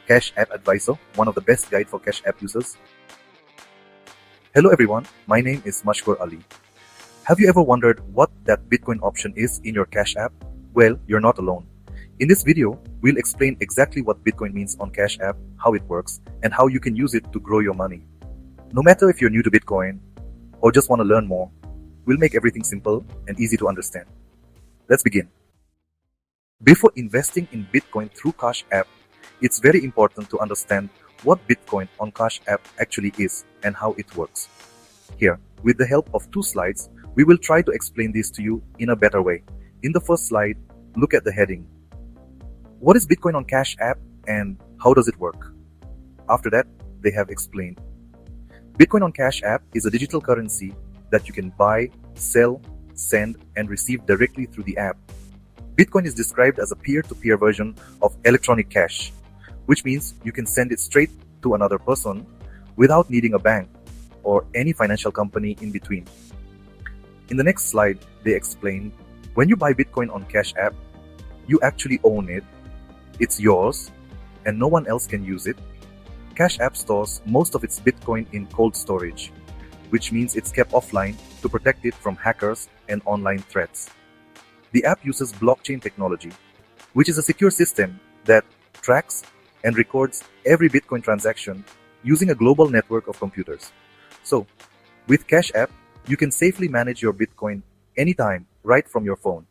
Cash App Advisor, one of the best guide for Cash App users. Hello everyone, my name is Mashkur Ali. Have you ever wondered what that Bitcoin option is in your Cash App? Well, you're not alone. In this video, we'll explain exactly what Bitcoin means on Cash App, how it works, and how you can use it to grow your money. No matter if you're new to Bitcoin or just want to learn more, we'll make everything simple and easy to understand. Let's begin. Before investing in Bitcoin through Cash App, it's very important to understand what Bitcoin on Cash App actually is and how it works. Here, with the help of 2 slides, we will try to explain this to you in a better way. In the first slide, look at the heading. What is Bitcoin on Cash App and how does it work? After that, they have explained. Bitcoin on Cash App is a digital currency that you can buy, sell, send, and receive directly through the app. Bitcoin is described as a peer-to-peer version of electronic cash, which means you can send it straight to another person without needing a bank or any financial company in between. In the next slide, they explain, when you buy Bitcoin on Cash App, you actually own it, it's yours, and no one else can use it. Cash App stores most of its Bitcoin in cold storage, which means it's kept offline to protect it from hackers and online threats. The app uses blockchain technology, which is a secure system that tracks and records every Bitcoin transaction using a global network of computers. So, with Cash App, you can safely manage your Bitcoin anytime right from your phone.